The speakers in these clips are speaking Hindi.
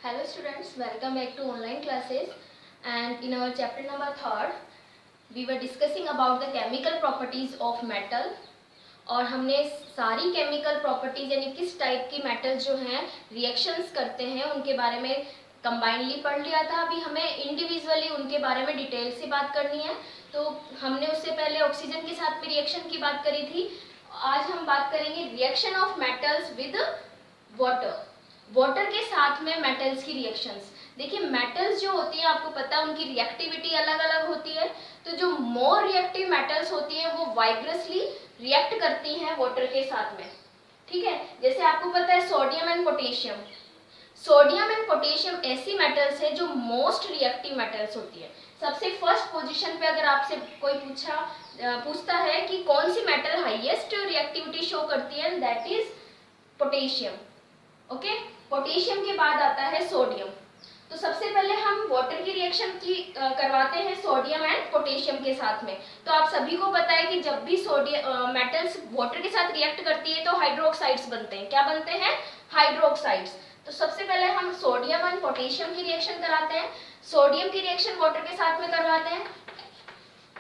Hello students, welcome back to online classes, and in our chapter number 3 we were discussing about the chemical properties of metal। और हमने सारी केमिकल प्रॉपर्टीज यानी किस टाइप की मेटल्स जो हैं रिएक्शंस करते हैं उनके बारे में कंबाइनली पढ़ लिया था। अभी हमें इंडिविजुअली उनके बारे में डिटेल से बात करनी है। तो हमने उससे पहले ऑक्सीजन के साथ भी रिएक्शन की बात करी थी। आज हम बात करेंगे reaction of metals with water. Water के साथ में मेटल्स की रिएक्शंस। देखिए मेटल्स जो होती हैं आपको पता है उनकी रिएक्टिविटी अलग अलग होती है। तो जो मोर रिएक्टिव मेटल्स होती हैं वो वाइब्रसली रिएक्ट करती हैं वाटर के साथ में। ठीक है, जैसे आपको पता है sodium and potassium. Sodium and potassium ऐसी मेटल्स है जो मोस्ट रिएक्टिव मेटल्स होती है। सबसे फर्स्ट पोजीशन पे अगर आपसे कोई पूछता है कि कौन सी मेटल हाईएस्ट रिएक्टिविटी शो करती है, that is potassium. Okay, potassium के बाद आता है सोडियम। तो सबसे पहले हम वाटर की रिएक्शन करवाते हैं सोडियम एंड पोटेशियम के साथ में। तो आप सभी को पता है कि जब भी सोडियम मेटल्स वाटर के साथ रिएक्ट करती है तो हाइड्रोक्साइड्स बनते हैं। क्या बनते हैं? हाइड्रोक्साइड्स। तो सबसे पहले हम सोडियम एंड पोटेशियम की रिएक्शन कराते हैं। सोडियम की रिएक्शन वाटर के साथ में करवाते हैं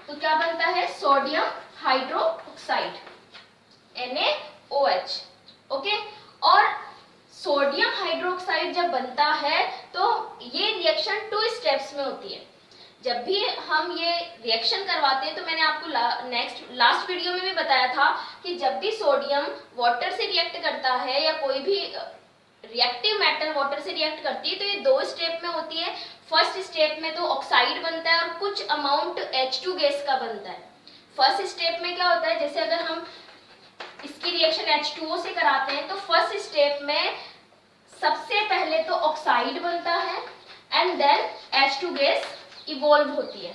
तो क्या बनता है? Sodium hydroxide NaOH। ओके, और सोडियम हाइड्रोक्साइड जब बनता है तो ये रिएक्शन 2 स्टेप्स में होती है। जब भी हम ये रिएक्शन करवाते हैं तो मैंने आपको लास्ट वीडियो में भी बताया था कि जब भी सोडियम वाटर से रिएक्ट करता है या कोई भी रिएक्टिव मेटल वाटर से रिएक्ट करती है तो ये 2 स्टेप में होती है। फर्स्ट स्टेप में तो ऑक्साइड बनता है और कुछ अमाउंट H2 गैस का बनता है। फर्स्ट स्टेप में क्या होता है, जैसे अगर हम इसकी रिएक्शन H2O से कराते हैं तो फर्स्ट स्टेप में सबसे पहले तो ऑक्साइड बनता है and then H2 gas evolve होती है।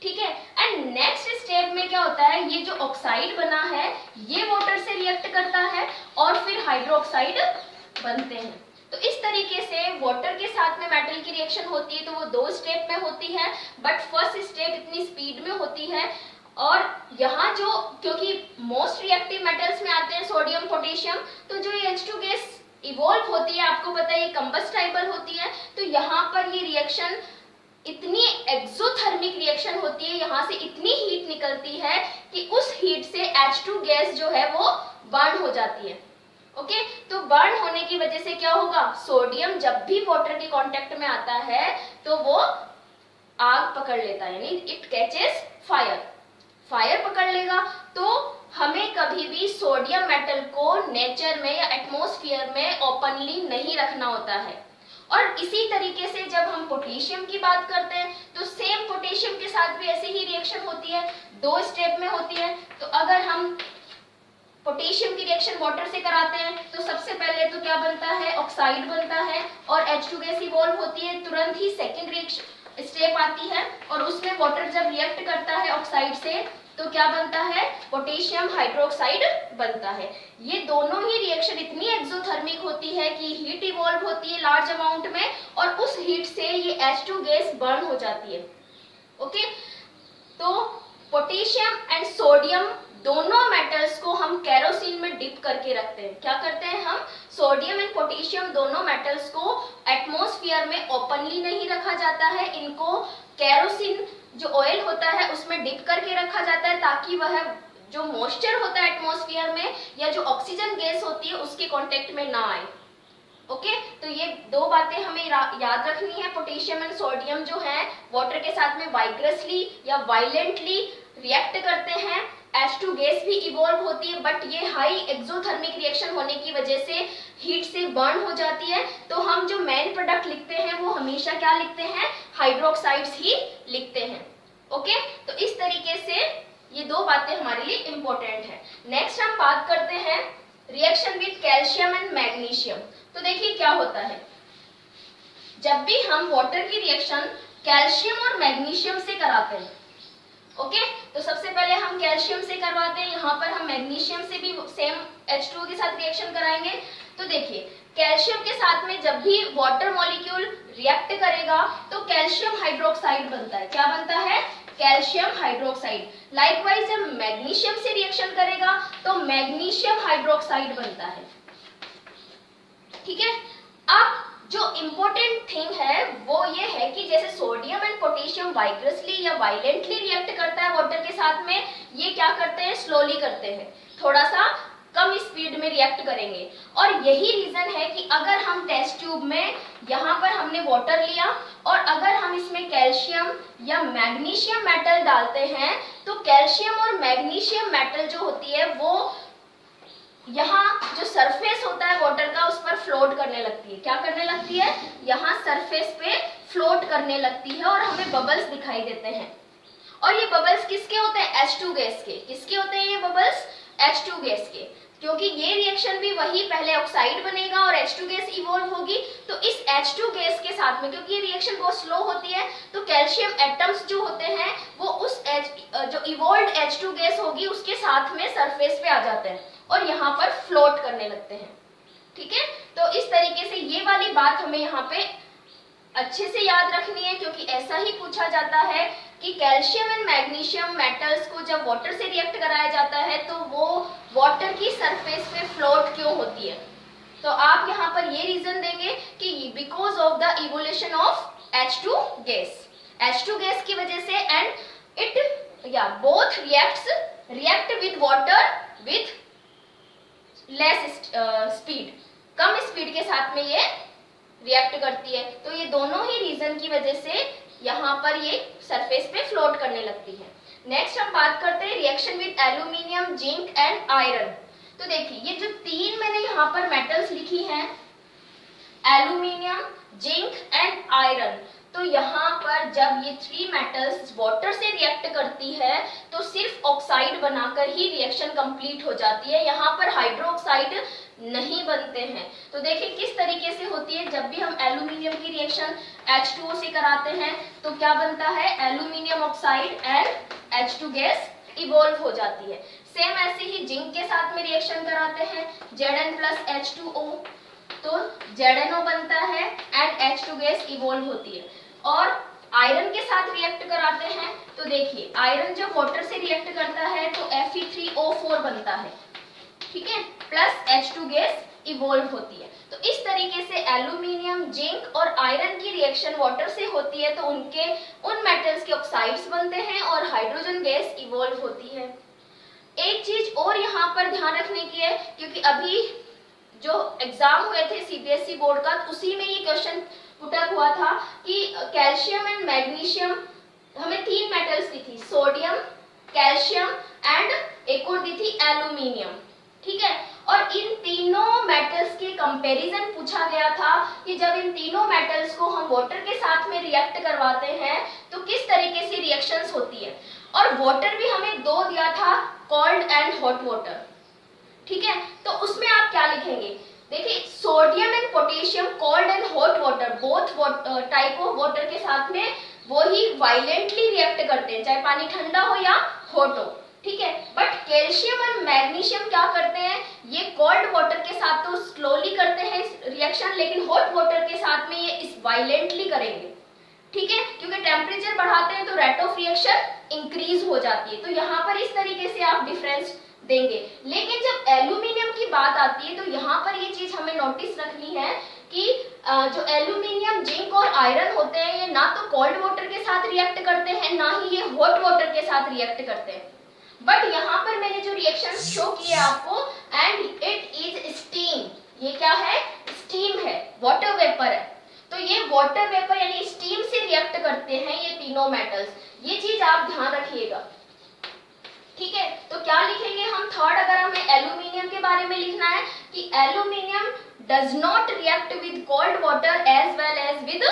ठीक है, एंड नेक्स्ट स्टेप में क्या होता है, ये जो ऑक्साइड बना है ये वाटर से रिएक्ट करता है और फिर हाइड्रोक्साइड बनते हैं। तो इस तरीके से वाटर के साथ में मेटल की रिएक्शन होती है तो वो 2 स्टेप में होती है, बट फर्स्ट स्टेप इतनी स्पीड में होती है। और यहाँ जो क्योंकि मोस्ट रिएक्टिव मेटल्स में आते हैं सोडियम पोटेशियम, तो जो ये H2 गैस इवॉल्व होती है आपको पता है ये कंबस्टाइबल होती है। तो यहाँ पर ये रिएक्शन इतनी एक्सोथर्मिक रिएक्शन होती है, यहाँ से इतनी हीट निकलती है कि उस हीट से H2 गैस जो है वो बर्न हो जाती है। ओके, तो बर्न होने की वजह से क्या होगा, सोडियम जब भी वाटर के कांटेक्ट में आता है तो वो आग पकड़ लेता है, यानी इट कैचेस फायर पकड़ लेगा। तो हमें कभी भी सोडियम मेटल को नेचर में या एटमॉस्फेयर में ओपनली नहीं रखना होता है। और इसी तरीके से जब हम पोटेशियम की बात करते हैं तो सेम पोटेशियम के साथ भी ऐसे ही रिएक्शन होती है, 2 स्टेप में होती है। तो अगर हम पोटेशियम की रिएक्शन वाटर से कराते हैं तो सबसे पहले तो क्या बनता है, ऑक्साइड बनता है और H2 गैस इवॉल्व होती है। तुरंत ही सेकेंड रिएक्शन स्टेप आती है और उसमें वाटर जब रिएक्ट करता है ऑक्साइड से तो क्या बनता है, पोटेशियम हाइड्रोक्साइड बनता है। ये दोनों ही रिएक्शन इतनी एक्सोथर्मिक होती है कि हीट इवॉल्व होती है लार्ज अमाउंट में और उस हीट से ये H2 गैस बर्न हो जाती है। ओके, तो पोटेशियम एंड सोडियम दोनों मेटल्स को हम केरोसिन में डिप करके रखते हैं। क्या करते हैं हम, सोडियम एंड पोटेशियम दोनों मेटल्स को एटमॉस्फेयर में ओपनली नहीं रखा जाता है, इनको केरोसिन जो ऑयल होता है उसमें डिप करके रखा जाता है ताकि वह जो मॉइस्चर होता है एटमॉस्फेयर में या जो ऑक्सीजन गैस होती है उसके कांटेक्ट में ना आए। ओके, तो ये 2 बातें हमें याद रखनी है। पोटेशियम एंड सोडियम जो है वाटर के साथ में वाइब्रसली या वायलेंटली रिएक्ट करते हैं, H2 गैस भी इवॉल्व होती है, बट ये हाई एक्सोथर्मिक रिएक्शन होने की वजह से हीट से बर्न हो जाती है। तो हम जो मेन प्रोडक्ट लिखते हैं वो हमेशा क्या लिखते हैं, हाइड्रोक्साइड्स ही लिखते हैं। ओके, तो इस तरीके से ये 2 बातें हमारे लिए इंपॉर्टेंट है। नेक्स्ट हम बात करते हैं reaction with calcium and magnesium. तो देखिए क्या होता है, जब भी हम वाटर की रिएक्शन कैल्शियम और मैग्नीशियम से कराते हैं, ओके, तो सबसे पहले हम कैल्शियम से करवाते हैं, यहाँ पर हम मैग्नीशियम से भी सेम H2O के साथ रिएक्शन कराएंगे। तो देखिए कैल्शियम के साथ में जब भी वाटर मॉलिक्यूल रिएक्ट करेगा तो कैल्शियम हाइड्रोक्साइड बनता है। क्या बनता है, कैल्शियम हाइड्रोक्साइड। लाइकवाइज जब मैग्नीशियम से रिएक्शन करेगा तो मैग्नीशियम हाइड्रोक्साइड बनता है। ठीक है, अब जो इम्पोर्टेंट थिंग है वो ये है कि जैसे सोडियम एंड पोटेशियम वाइग्रसली या वायलेंटली रिएक्ट करता है वाटर के साथ में, ये क्या करते हैं, स्लोली करते हैं, थोड़ा सा कम स्पीड में रिएक्ट करेंगे। और यही रीजन है कि अगर हम टेस्ट ट्यूब में यहाँ पर हमने वाटर लिया और अगर हम इसमें कैल्शियम या मैग्नीशियम मेटल डालते हैं तो कैल्शियम और मैग्नीशियम मेटल जो होती है वो यहाँ जो सरफेस होता है वाटर का उस पर फ्लोट करने लगती है। क्या करने लगती है, यहाँ सरफेस पे फ्लोट करने लगती है और हमें बबल्स दिखाई देते हैं। और ये बबल्स किसके होते हैं, H2 गैस के। किसके होते हैं ये बबल्स, H2 गैस के, क्योंकि ये रिएक्शन भी वही, पहले ऑक्साइड बनेगा और H2 गैस इवॉल्व होगी। तो इस H2 गैस के साथ में, क्योंकि ये रिएक्शन बहुत स्लो होती है, तो कैल्शियम एटम्स जो होते हैं वो उस जो इवॉल्व्ड H2 गैस होगी उसके साथ में सरफेस पे आ जाते हैं और यहाँ पर फ्लोट करने लगते हैं। ठीक है, तो इस तरीके से ये वाली बात हमें यहाँ पे अच्छे से याद रखनी है, क्योंकि ऐसा ही पूछा जाता है कि कैल्शियम एंड मैग्नीशियम मेटल्स को जब वाटर से रिएक्ट कराया जाता है तो वो वाटर की सरफेस पे फ्लोट क्यों होती है। तो आप यहाँ पर ये रीजन देंगे कि because of the evolution of H2 gas, H2 gas की वजह से, and it both react with water with less speed, come speed के साथ में ये रिएक्ट करती है। तो ये दोनों ही रीजन की वजह से यहाँ पर ये सरफेस पे फ्लोट करने लगती है। नेक्स्ट हम बात करते हैं reaction with aluminium, zinc and iron. तो देखिए ये जो तीन मैंने यहाँ पर मेटल्स लिखी हैं, एल्यूमिनियम, जिंक एंड आयरन, तो यहाँ पर जब ये थ्री मेटल्स वाटर से रिएक्ट करती है तो सिर्फ ऑक्साइड बनाकर ही रिएक्शन कंप्लीट हो जाती है, यहाँ पर हाइड्रोक्साइड नहीं बनते हैं। तो देखिए किस तरीके से होती है, जब भी हम एल्यूमिनियम की रिएक्शन H2O से कराते हैं तो क्या बनता है, aluminium oxide and H2 gas evolve हो जाती है। सेम ऐसे ही जिंक के साथ में रिएक्शन कराते हैं, Zn प्लस H2O, तो ZnO बनता है एंड H2 गैस इवॉल्व होती है। और आयरन के साथ रिएक्ट कराते हैं तो देखिए आयरन जब वाटर से रिएक्ट करता है तो Fe3O4 बनता है, ठीक है, प्लस H2 गैस इवॉल्व होती है। तो इस तरीके से एल्यूमिनियम, जिंक और आयरन की रिएक्शन वाटर से होती है तो उन मेटल्स के ऑक्साइड्स बनते हैं और हाइड्रोजन गैस इवॉल्व होती है। एक चीज और यहाँ पर ध्यान रखने की है, क्योंकि अभी जो एग्जाम हुए थे CBSE बोर्ड का, उसी में ये क्वेश्चन पुटअप हुआ था कि कैल्शियम एंड मैग्नीशियम, हमें तीन मेटल्स दी थी, सोडियम, कैल्शियम एंड एक और दी थी एल्यूमिनियम, ठीक है। और इन तीनों मेटल्स के कंपैरिजन पूछा गया था कि जब इन तीनों मेटल्स को हम वाटर के साथ में रिएक्ट करवाते हैं तो किस तरीके से रिएक्शंस होती है। और वाटर भी हमें दो दिया था, कोल्ड एंड हॉट वाटर, ठीक है। तो उसमें आप क्या लिखेंगे, देखिए sodium and potassium, cold and hot water, both type of water के साथ में वो ही वायलेंटली रिएक्ट करते हैं, चाहे पानी ठंडा हो या हॉट हो, ठीक है। बट कैल्शियम और मैग्नीशियम क्या करते हैं, ये कोल्ड वाटर के साथ तो स्लोली करते हैं रिएक्शन, लेकिन हॉट वाटर के साथ में ये इस वायलेंटली करेंगे, ठीक है, क्योंकि टेम्परेचर बढ़ाते हैं तो रेट ऑफ रिएक्शन इंक्रीज हो जाती है। तो यहाँ पर इस तरीके से आप डिफरेंस देंगे। लेकिन जब एल्यूमिनियम की बात आती है तो यहाँ पर ये चीज हमें नोटिस रखनी है कि जो एल्यूमिनियम, जिंक और आयरन होते हैं ये ना तो कोल्ड वाटर के साथ रिएक्ट करते हैं ना ही ये हॉट वाटर के साथ रिएक्ट करते हैं। बट यहाँ पर मैंने जो रिएक्शन शो किए आपको, एंड इट इज स्टीम, ये क्या है, स्टीम है, वाटर वेपर है। तो ये वाटर वेपर यानी स्टीम से रिएक्ट करते हैं ये तीनों मेटल्स, ये चीज आप ध्यान रखिएगा, ठीक है। तो क्या लिखेंगे हम, थर्ड अगर हमें एल्यूमिनियम के बारे में लिखना है कि aluminium does not react with cold water as well as with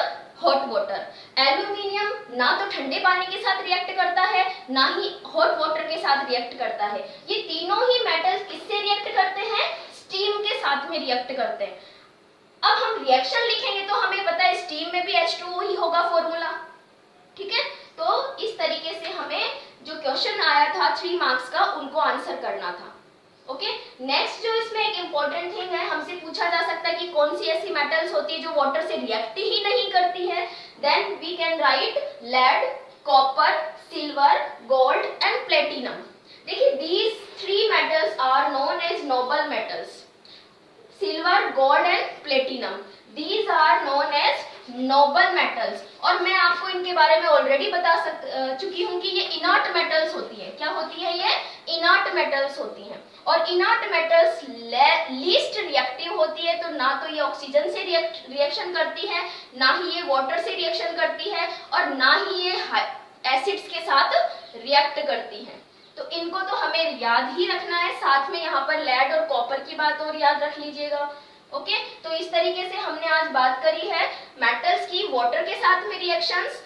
hot water. Aluminium ना तो ठंडे पानी के साथ रिएक्ट करता है ना ही हॉट वाटर के साथ रिएक्ट करता है। ये तीनों ही मेटल्स किससे रिएक्ट करते हैं, स्टीम के साथ में रिएक्ट करते हैं। अब हम रिएक्शन लिखेंगे तो हमें पता है स्टीम में भी H2O ही होगा फॉर्मूला, ठीक है। तो इस तरीके से हमें जो क्वेश्चन आया था 3 मार्क्स का उनको आंसर करना था, ओके। नेक्स्ट जो इसमें एक इम्पोर्टेंट थिंग है, हमसे पूछा जा सकता है कि कौन सी ऐसी मेटल्स होती है जो वाटर से रिएक्ट ही नहीं करती है। Then we can write lead, copper, silver, gold and platinum. देखिए these 3 metals are known as noble metals, silver, gold and platinum. These are known as noble metals. और मैं आपको इनके बारे में ऑलरेडी बता चुकी हूँ कि ये इनर्ट मेटल्स होती है। क्या होती है? ये इनर्ट मेटल्स होती हैं। और इनर्ट मेटल्स लीस्ट रिएक्टिव होती है, तो ना तो ये ऑक्सीजन से रिएक्शन करती है, ना ही ये वाटर से रिएक्शन करती है, और ना ही ये एसिड्स के साथ रिएक्ट करती हैं। तो इनको तो हमें याद ही रखना है। साथ में यहाँ पर लेड और कॉपर की बात और याद रख लीजिएगा। ओके, तो इस तरीके से हमने आज बात करी है मेटल्स की वाटर के साथ में रिएक्शंस,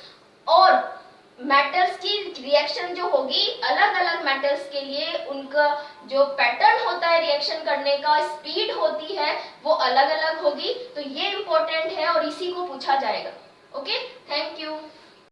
और मेटल्स की रिएक्शन जो होगी अलग अलग मेटल्स के लिए उनका जो पैटर्न होता है रिएक्शन करने का, स्पीड होती है, वो अलग अलग होगी। तो ये इंपॉर्टेंट है और इसी को पूछा जाएगा। Okay, thank you.